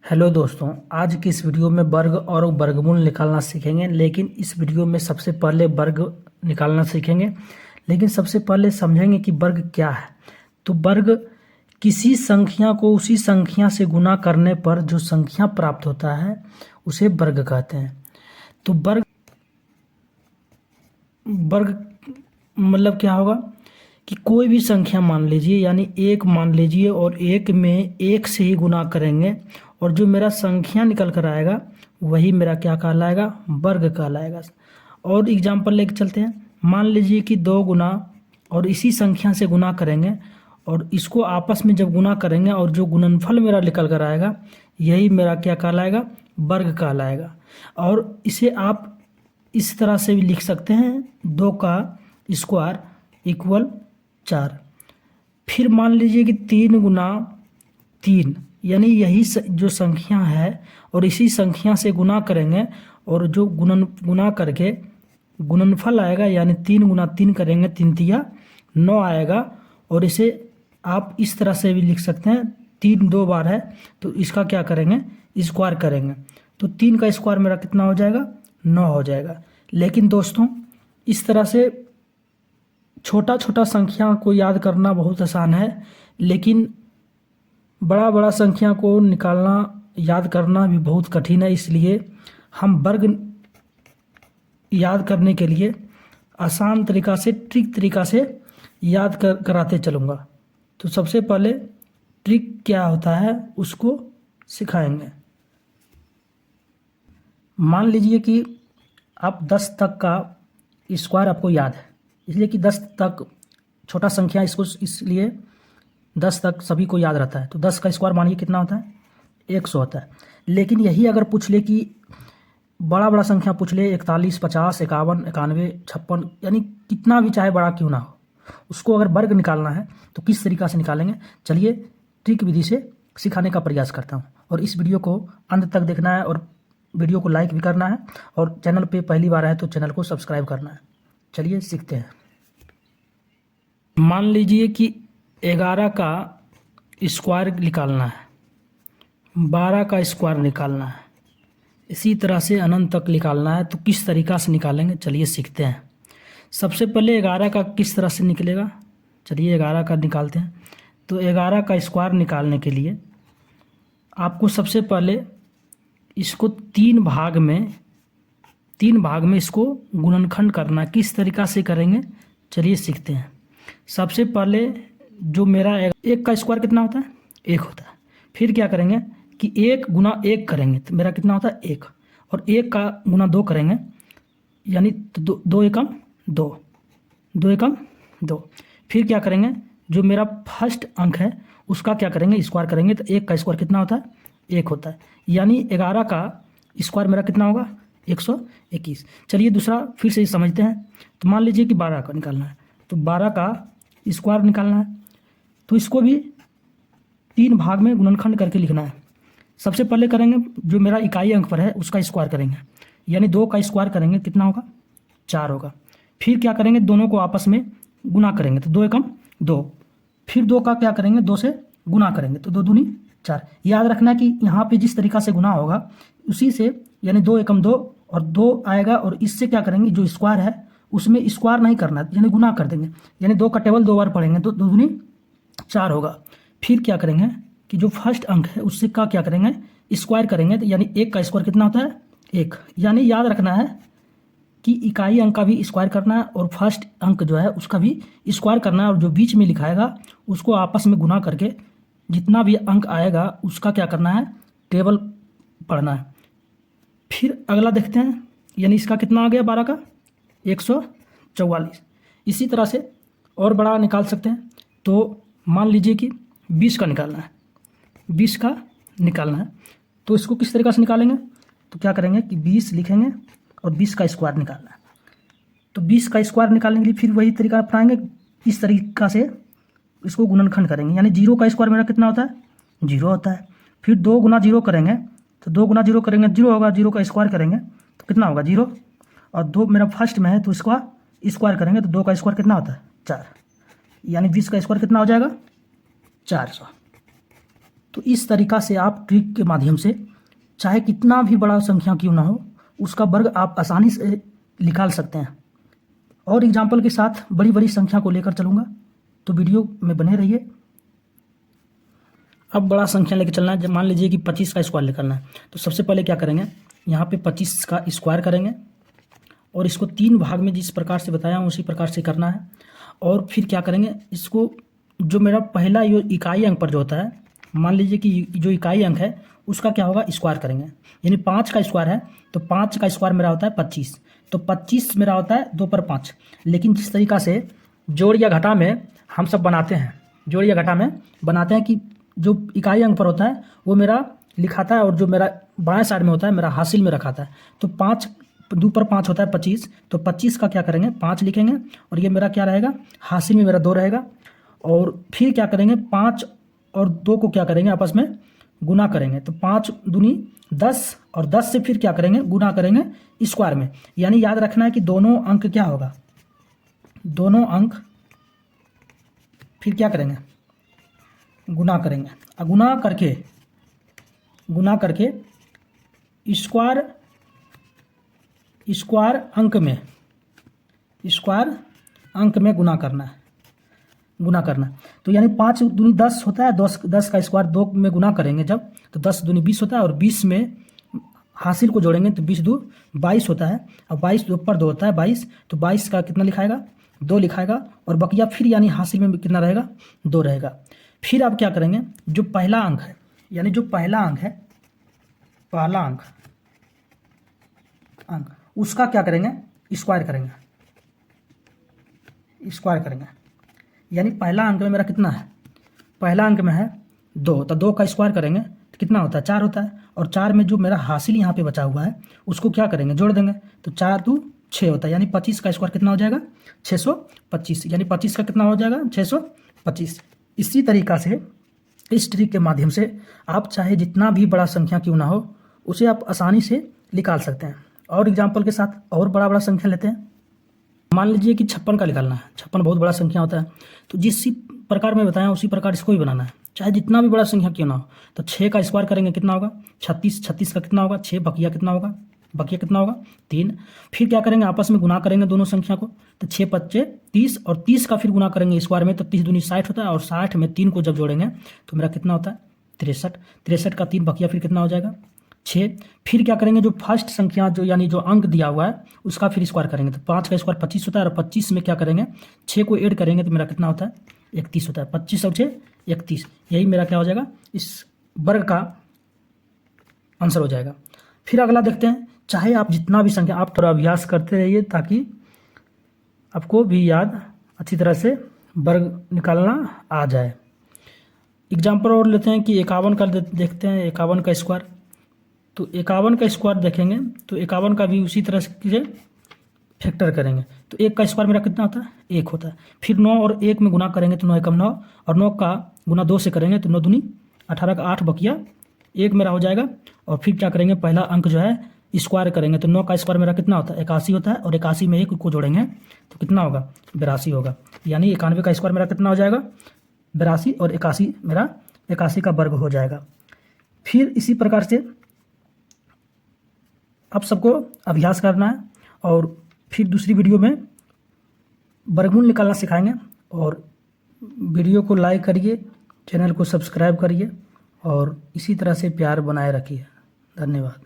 Hello दोस्तों, आज की इस वीडियो में वर्ग और वर्गमूल निकालना सीखेंगे। लेकिन इस वीडियो में सबसे पहले वर्ग निकालना सीखेंगे। लेकिन सबसे पहले समझेंगे कि वर्ग क्या है। तो वर्ग किसी संख्या को उसी संख्या से गुना करने पर जो संख्या प्राप्त होता है उसे वर्ग कहते हैं। तो वर्ग वर्ग मतलब क्या होगा कि कोई भी संख्या मान लीजिए, यानी एक मान लीजिए, और एक में एक से ही गुना करेंगे और जो मेरा संख्या निकल कर आएगा वही मेरा क्या कहलाएगा, वर्ग कहलाएगा। और एग्जाम्पल लेके चलते हैं। मान लीजिए कि 2 गुना और इसी संख्या से गुना करेंगे और इसको आपस में जब गुना करेंगे और जो गुणनफल मेरा निकल कर आएगा यही मेरा क्या कहलाएगा, वर्ग कहलाएगा। और इसे आप इस तरह से भी लिख सकते हैं, 2 का स्क्वायर इक्वल 4। फिर मान लीजिए कि 3 गुना 3, यानी यही जो संख्या है और इसी संख्या से गुना करेंगे और जो गुना करके गुणनफल आएगा, यानी 3 गुना 3 करेंगे, 3 तिया 9 आएगा। और इसे आप इस तरह से भी लिख सकते हैं, 3 2 बार है तो इसका क्या करेंगे, स्क्वायर करेंगे। तो 3 का स्क्वायर मेरा कितना हो जाएगा, 9 हो जाएगा। लेकिन दोस्तों इस तरह से छोटा छोटा संख्या को याद करना बहुत आसान है, लेकिन बड़ा बड़ा संख्या को निकालना याद करना भी बहुत कठिन है। इसलिए हम वर्ग याद करने के लिए आसान तरीका से, ट्रिक तरीका से याद कराते चलूँगा। तो सबसे पहले ट्रिक क्या होता है उसको सिखाएंगे। मान लीजिए कि आप 10 तक का स्क्वायर आपको याद है, इसलिए कि 10 तक छोटा संख्या, इसको इसलिए 10 तक सभी को याद रहता है। तो 10 का स्क्वायर मानिए कितना होता है, 100 होता है। लेकिन यही अगर पूछ ले कि बड़ा बड़ा संख्या पूछ ले, 41 50 51 91 56, यानी कितना भी चाहे बड़ा क्यों ना हो, उसको अगर वर्ग निकालना है तो किस तरीका से निकालेंगे, चलिए ट्रिक विधि से सिखाने का प्रयास करता हूँ। और इस वीडियो को अंत तक देखना है और वीडियो को लाइक भी करना है, और चैनल पे पहली बार है तो चैनल को सब्सक्राइब करना है। चलिए सीखते हैं। मान लीजिए कि 11 का स्क्वायर निकालना है, 12 का स्क्वायर निकालना है, इसी तरह से अनंत तक निकालना है। तो किस तरीका से निकालेंगे, चलिए सीखते हैं। सबसे पहले 11 का किस तरह से निकलेगा, चलिए 11 का निकालते हैं। तो 11 का स्क्वायर निकालने के लिए आपको सबसे पहले इसको 3 भाग में इसको गुणनखंड करना। किस तरीका से करेंगे, चलिए सीखते हैं। सबसे पहले जो मेरा 1 का स्क्वायर कितना होता है, 1 होता है। फिर क्या करेंगे कि 1 गुना 1 करेंगे तो मेरा कितना होता है, 1। और 1 का गुना 2 करेंगे, यानी 2 एकम 2, 2 एकम 2। फिर क्या करेंगे, जो मेरा फर्स्ट अंक है उसका क्या करेंगे, स्क्वायर करेंगे। तो 1 का स्क्वायर कितना होता है, 1 होता है। यानी 11 का स्क्वायर मेरा कितना होगा, 121। चलिए दूसरा फिर से समझते हैं। तो मान लीजिए कि 12 का निकालना है, तो 12 का स्क्वायर निकालना है। तो इसको भी 3 भाग में गुणनखंड करके लिखना है। सबसे पहले करेंगे जो मेरा इकाई अंक पर है उसका स्क्वायर करेंगे, यानी 2 का स्क्वायर करेंगे, कितना होगा, 4 होगा। फिर क्या करेंगे, दोनों को आपस में गुना करेंगे, तो 2 एकम 2। फिर 2 का क्या करेंगे, 2 से गुना करेंगे, तो 2 दूनी 4। याद रखना है कि यहाँ पे जिस तरीका से गुना होगा उसी से, यानी 2 एकम 2 और 2 आएगा, और इससे क्या करेंगे, जो स्क्वायर है उसमें स्क्वायर नहीं करना, यानी गुना कर देंगे, यानी 2 का टेबल 2 बार पढ़ेंगे तो 2 दूनी 4 होगा। फिर क्या करेंगे कि जो फर्स्ट अंक है उससे का क्या करेंगे, स्क्वायर करेंगे, तो यानी 1 का स्क्वायर कितना होता है, 1। यानी याद रखना है कि इकाई अंक का भी स्क्वायर करना है और फर्स्ट अंक जो है उसका भी स्क्वायर करना है, और जो बीच में लिखाएगा उसको आपस में गुना करके जितना भी अंक आएगा उसका क्या करना है, टेबल पढ़ना है। फिर अगला देखते हैं, यानी इसका कितना आ गया, 12 का 144। इसी तरह से और बड़ा निकाल सकते हैं। तो मान लीजिए कि 20 का निकालना है, 20 का निकालना है। तो इसको किस तरीका से निकालेंगे, तो क्या करेंगे कि 20 लिखेंगे और 20 का स्क्वायर निकालना है। तो 20 का स्क्वायर निकालने के लिए फिर वही तरीका अपनाएंगे, इस तरीका से इसको गुणनखंड करेंगे। यानी 0 का स्क्वायर मेरा कितना होता है, 0 होता है। फिर 2 गुना 0 करेंगे, तो 2 गुना 0 करेंगे 0 होगा, 0 का स्क्वायर करेंगे तो कितना होगा, 0। और 2 मेरा फर्स्ट में है तो इसका स्क्वायर करेंगे, तो 2 का स्क्वायर कितना होता है, 4। यानी 20 का स्क्वायर कितना हो जाएगा, 400। तो इस तरीक़ा से आप ट्रिक के माध्यम से चाहे कितना भी बड़ा संख्या क्यों ना हो उसका वर्ग आप आसानी से निकाल सकते हैं। और एग्जाम्पल के साथ बड़ी बड़ी संख्या को लेकर चलूँगा, तो वीडियो में बने रहिए। अब बड़ा संख्या लेकर चलना है। जब मान लीजिए कि 25 का स्क्वायर निकालना है, तो सबसे पहले क्या करेंगे, यहाँ पे 25 का स्क्वायर करेंगे और इसको 3 भाग में जिस प्रकार से बताया हूँ उसी प्रकार से करना है। और फिर क्या करेंगे, इसको जो मेरा पहला यो इकाई अंक पर जो होता है, मान लीजिए कि जो इकाई अंक है उसका क्या होगा, स्क्वायर करेंगे। यानी 5 का स्क्वायर है तो 5 का स्क्वायर मेरा होता है 25, तो 25 मेरा होता है 2 पर 5। लेकिन जिस तरीक़ा से जोड़ या घटा में हम सब बनाते हैं, जोड़ या घटा में बनाते हैं कि जो इकाई अंक पर होता है वो मेरा लिखाता है और जो मेरा बाएं साइड में होता है मेरा हासिल में रखाता है। तो 5 2 पर 5 होता है 25, तो 25 का क्या करेंगे 5 लिखेंगे और ये मेरा क्या रहेगा, हासिल में मेरा 2 रहेगा। और फिर क्या करेंगे, 5 और 2 को क्या करेंगे आपस में गुना करेंगे, तो 5 दूनी 10 और 10 से फिर क्या करेंगे, गुना करेंगे स्क्वायर में। यानी याद रखना है कि दोनों अंक क्या होगा, दोनों अंक फिर क्या करेंगे, गुना करेंगे। गुना करके स्क्वायर अंक में गुना करना। तो यानी 5 दूनी 10 होता है, 10 का स्क्वायर 2 में गुना करेंगे जब, तो 10 दूनी 20 होता है और 20 में हासिल को जोड़ेंगे तो 20 2 22 होता है। और 22 2 पर 2 होता है 22, तो 22 का कितना लिखाएगा, 2 लिखाएगा और बकिया फिर यानी हासिल में कितना रहेगा, 2 रहेगा। फिर आप क्या करेंगे, जो पहला अंक है यानी जो पहला अंक है, पहला अंक उसका क्या करेंगे, स्क्वायर करेंगे। यानी पहला अंक में मेरा कितना है, पहला अंक में है 2, तो 2 का स्क्वायर करेंगे तो कितना होता है, 4 होता है। और 4 में जो मेरा हासिल यहाँ पे बचा हुआ है उसको क्या करेंगे, जोड़ देंगे, तो 4 2 6 होता है। यानी 25 का स्क्वायर कितना हो जाएगा, 625। यानी 25 का कितना हो जाएगा, 625। इसी तरीक़ा से इस ट्रिक के माध्यम से आप चाहे जितना भी बड़ा संख्या क्यों ना हो उसे आप आसानी से निकाल सकते हैं। और एग्जाम्पल के साथ और बड़ा संख्या लेते हैं। मान लीजिए कि 56 का निकालना है। 56 बहुत बड़ा संख्या होता है, तो जिस प्रकार में बताया उसी प्रकार इसको भी बनाना है, चाहे जितना भी बड़ा संख्या क्यों ना हो। तो 6 का स्क्वायर करेंगे कितना होगा, 36। 36 का कितना होगा, 6, बकिया कितना होगा, 3। फिर क्या करेंगे, आपस में गुना करेंगे दोनों संख्या को, तो 6 5 30 और 30 का फिर गुना करेंगे स्क्वायर में, तो 30 दूनी 60 होता है और 60 में 3 को जब जोड़ेंगे तो मेरा कितना होता है 63। 63 का 3 बकिया फिर कितना हो जाएगा 6। फिर क्या करेंगे, जो फर्स्ट संख्या जो यानी जो अंक दिया हुआ है उसका फिर स्क्वायर करेंगे, तो 5 का स्क्वायर 25 होता है और 25 में क्या करेंगे 6 को ऐड करेंगे तो मेरा कितना होता है 31 होता है। 25 और 6 31, यही मेरा क्या हो जाएगा, इस वर्ग का आंसर हो जाएगा। फिर अगला देखते हैं। चाहे आप जितना भी संख्या, आप थोड़ा अभ्यास करते रहिए ताकि आपको भी याद अच्छी तरह से वर्ग निकालना आ जाए। एग्जाम्पल और लेते हैं कि 51 का देखते हैं, 51 का स्क्वायर। तो 51 का स्क्वायर देखेंगे तो 51 का भी उसी तरह से फैक्टर करेंगे, तो 1 का स्क्वायर मेरा कितना होता है, 1 होता है। फिर 9 और 1 में गुना करेंगे तो 9 एकम 9 और 9 का गुना 2 से करेंगे तो 9 दूनी 18 का 8 बकिया 1 मेरा हो जाएगा। और फिर क्या करेंगे, पहला अंक जो है स्क्वायर करेंगे, तो 9 का स्क्वायर मेरा कितना होता है 81 होता है और 81 में 1 को जोड़ेंगे तो कितना होगा 82 होगा। यानी 91 का स्क्वायर मेरा कितना हो जाएगा 82 और 81 मेरा 81 का वर्ग हो जाएगा। फिर इसी प्रकार से आप सबको अभ्यास करना है और फिर दूसरी वीडियो में वर्गमूल निकालना सिखाएंगे। और वीडियो को लाइक करिए, चैनल को सब्सक्राइब करिए और इसी तरह से प्यार बनाए रखिए। धन्यवाद।